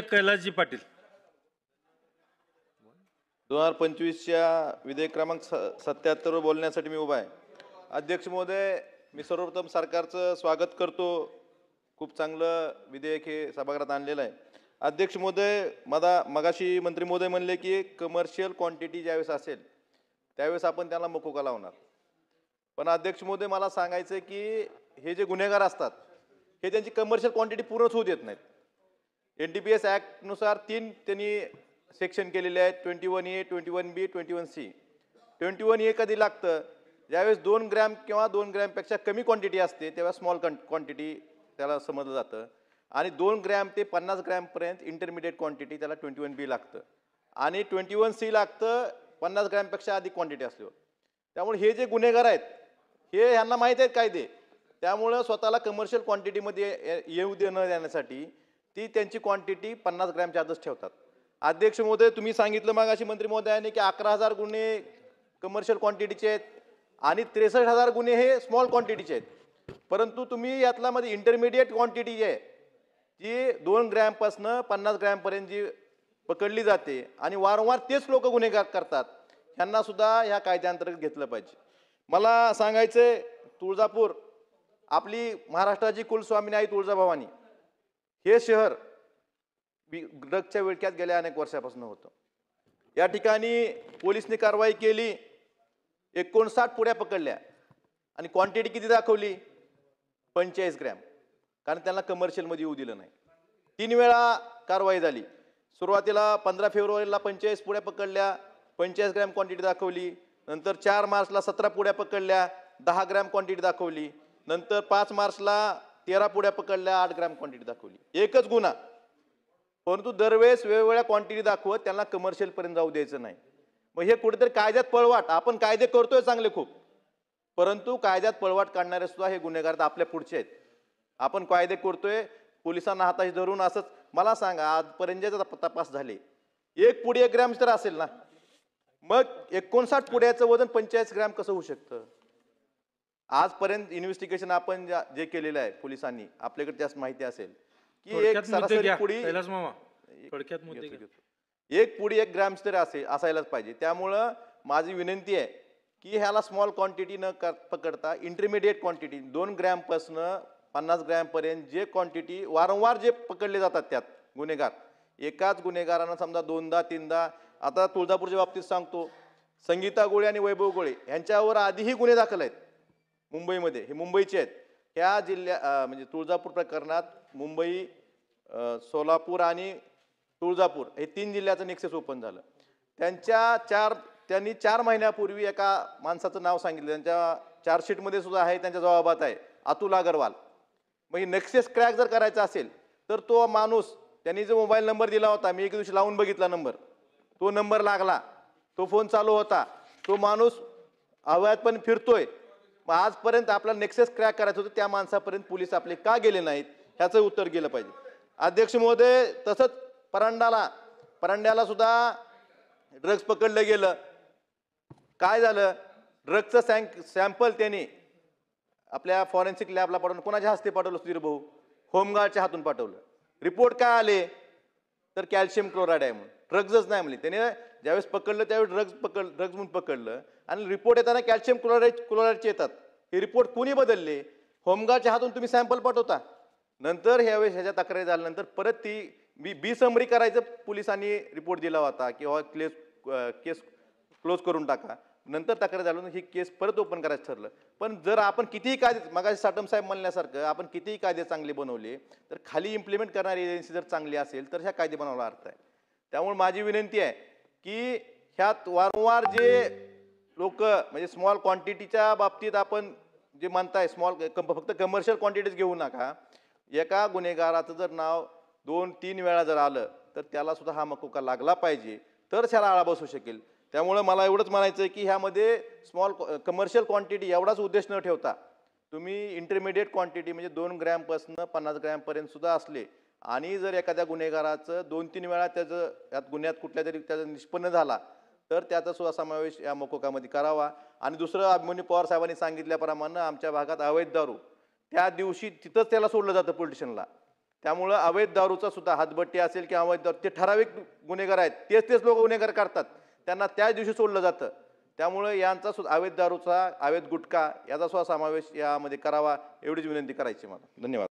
कैलासजी पाटील. 2025च्या विधेयक क्रमांक 77 वर बोलण्यासाठी मी उभा आहे. अध्यक्ष महोदय, मी सर्वप्रथम सरकारचं स्वागत करतो. खूप चांगलं विधेयक हे सभागृहात आणलेलं आहे. अध्यक्ष महोदय, मगाशी मंत्री महोदय म्हणले की कमर्शियल क्वांटिटी ज्यावेळेस असेल त्यावेळेस आपण त्याला मकोका लावणार. पण अध्यक्ष महोदय, मला सांगायचं की हे जे गुन्हेगार असतात हे त्यांची कमर्शियल क्वांटिटी पूर्णच होऊ देत नाहीत. NDPS ऍक्ट नुसार 3 त्यांनी सेक्शन केलेले आहेत, 21A, 21B, 21C. 21A कधी लागतं? ज्यावेळेस 2 ग्रॅम किंवा 2 ग्रॅमपेक्षा कमी क्वांटिटी असते तेव्हा स्मॉल क्वांटिटी त्याला समजलं जातं. आणि 2 ग्रॅम ते 50 ग्रॅमपर्यंत इंटरमिडिएट क्वांटिटी त्याला 21B लागतं. आणि 21C लागतं 50 ग्रॅमपेक्षा अधिक क्वांटिटी असल्यावर. त्यामुळे हे जे गुन्हेगार आहेत हे ह्यांना माहीत आहेत कायदे, त्यामुळं स्वतःला कमर्शियल क्वांटिटीमध्ये येऊ न देण्यासाठी ती त्यांची क्वांटिटी 50 ग्रॅमच्या आतच ठेवतात. अध्यक्ष महोदय, तुम्ही सांगितलं मग अशी मंत्री महोदयाने की 11,000 गुन्हे कमर्शियल क्वांटिटीचे आहेत आणि 63,000 गुन्हे हे स्मॉल क्वांटिटीचे आहेत. परंतु तुम्ही यातला मध्ये इंटरमिडिएट क्वांटिटी जी आहे जी 2 ग्रॅमपासून 50 ग्रॅमपर्यंत जी पकडली जाते आणि वारंवार तेच लोक गुन्हेगार करतात, ह्यांना सुद्धा ह्या कायद्याअंतर्गत घेतलं पाहिजे. मला सांगायचंय, तुळजापूर आपली महाराष्ट्राची कुलस्वामिनी आई तुळजाभवानी हे शहर ड्रग्सच्या विळख्यात गेल्या अनेक वर्षापासून होतं. या ठिकाणी पोलिसने कारवाई केली, 59 पुड्या पकडल्या आणि क्वांटिटी किती दाखवली? 45 ग्रॅम. कारण त्यांना कमर्शियलमध्ये येऊ दिलं नाही. 3 वेळा कारवाई झाली. सुरुवातीला 15 फेब्रुवारीला 45 पुड्या पकडल्या, 45 ग्रॅम क्वांटिटी दाखवली. नंतर 4 मार्चला 17 पुड्या पकडल्या, 10 ग्रॅम क्वांटिटी दाखवली. नंतर 5 मार्चला 13 पुड्या पकडल्या, 8 ग्रॅम क्वांटिटी दाखवली. एकच गुन्हा, परंतु दरवेळेस वेगवेगळ्या क्वांटिटी दाखवत त्यांना कमर्शियल पर्यंत जाऊ द्यायचं नाही. मग हे कुठेतरी कायद्यात पळवाट. आपण कायदे करतोय चांगले खूप, परंतु कायद्यात पळवाट काढणारे सुद्धा हे गुन्हेगार आपल्या पुढचे आहेत. आपण कायदे करतोय, पोलिसांना हाताशी धरून असंच. मला सांगा, आजपर्यंत जे तपास झाले 1 पुडी 1 ग्रॅम तर असेल ना, मग 59 पुड्याचं वजन 45 ग्रॅम कसं होऊ शकतं? आजपर्यंत इन्व्हेस्टिगेशन आपण जे केलेलं आहे पोलिसांनी, आपल्याकडे जास्त माहिती असेल की एक सरासरी पुडी 1 पुडी 1 ग्रॅम तरी असायलाच पाहिजे. त्यामुळं माझी विनंती आहे की ह्याला स्मॉल क्वांटिटी न पकडता इंटरमिडिएट क्वांटिटी 2 ग्रॅमपासून 50 ग्रॅमपर्यंत जे क्वांटिटी वारंवार जे पकडले जातात त्यात गुन्हेगार, एकाच गुन्हेगारांना समजा 2दा 3दा. आता तुळजापूरच्या बाबतीत सांगतो, संगीता गोळे आणि वैभव गोळे यांच्यावर आधीही गुन्हे दाखल आहेत मुंबईमध्ये. हे मुंबईचे आहेत. ह्या म्हणजे तुळजापूर प्रकरणात मुंबई, सोलापूर आणि तुळजापूर हे 3 जिल्ह्याचं नेक्सस ओपन झालं. त्यांनी 4 महिन्यापूर्वी एका माणसाचं नाव सांगितलं, त्यांच्या चार्जशीटमध्ये सुद्धा आहे, त्यांच्या जबाबात आहे, अतुल अग्रवाल. मग नेक्सस क्रॅक जर करायचा असेल तर तो माणूस, त्यांनी जो मोबाईल नंबर दिला होता, मी एक दिवशी लावून बघितला नंबर, तो नंबर लागला, तो फोन चालू होता, तो माणूस अवैध पण फिरतोय. मग आजपर्यंत आपल्याला नेक्सस क्रॅक करायचं होतं, त्या माणसापर्यंत पोलीस आपले का गेले नाहीत ह्याचं उत्तर गेलं पाहिजे. अध्यक्ष महोदय, तसंच परांड्याला सुद्धा ड्रग्ज पकडलं गेलं. काय झालं? ड्रग्जचं सॅम्पल त्यांनी आपल्या फॉरेन्सिक लॅबला पाठवून कोणाच्या हस्ते पाठवलं? सुधीर भाऊ होमगार्डच्या हातून पाठवलं. रिपोर्ट काय आले? तर कॅल्शियम क्लोराईड आहे म्हणून. ड्रग्जच नाही म्हणले. त्याने ज्यावेळेस पकडलं त्यावेळेस ड्रग्ज म्हणून पकडलं आणि रिपोर्ट येताना कॅल्शियम क्लोराईडचे येतात. हे रिपोर्ट कुणी बदलले? होमगार्डच्या हातून तुम्ही सॅम्पल पाठवता. नंतर ह्यावेळेस ह्याच्या तक्रारी झाल्यानंतर परत ती बी समरी करायचं पोलिसांनी रिपोर्ट दिला होता की केस क्लोज करून टाका. नंतर तक्रार झाल्यानंतर ही केस परत ओपन करायचं ठरलं. पण जर आपण कितीही कायदे, मगाशी साटम साहेब म्हणल्यासारखं, आपण कितीही कायदे चांगले बनवले तर खाली इम्प्लिमेंट करणारी एजन्सी जर चांगली असेल तर ह्या कायदे बनवायला अर्थ आहे. त्यामुळे माझी विनंती आहे की ह्यात वारंवार जे लोक म्हणजे स्मॉल क्वांटिटीच्या बाबतीत आपण जे म्हणताय फक्त कमर्शियल क्वांटिटीज घेऊ नका. एका गुन्हेगाराचं जर नाव 2-3 वेळा जर आलं तर त्याला सुद्धा हा मकोका लागला पाहिजे, तर त्याला आळा बसू शकेल. त्यामुळे मला एवढंच म्हणायचं आहे की ह्यामध्ये कमर्शियल क्वांटिटी एवढाच उद्देश न ठेवता तुम्ही इंटरमिडिएट क्वांटिटी म्हणजे 2 ग्रॅमपासून 50 ग्रॅमपर्यंत सुद्धा असले आणि जर एखाद्या गुन्हेगाराचं 2-3 वेळा त्याचं यात गुन्ह्यात कुठल्या तरी त्याचा निष्पन्न झाला तर त्याचा सुद्धा समावेश या मकोकामध्ये करावा. आणि दुसरं, अभिमन्यू पवार साहेबांनी सांगितल्याप्रमाणे आमच्या भागात अवैध दारू त्या दिवशी तिथंच त्याला सोडलं जातं पोलिटिशियनला. त्यामुळं अवैध दारूचा सुद्धा हातभट्टी असेल किंवा अवैध दारू ते ठराविक गुन्हेगार आहेत, तेच लोक गुन्हेगार करतात, त्यांना त्याच दिवशी सोडलं जातं. त्यामुळे यांचा सुद्धा अवैध दारूचा, अवैध गुटखा याचा सुद्धा समावेश यामध्ये करावा एवढीच विनंती करायची मला. धन्यवाद.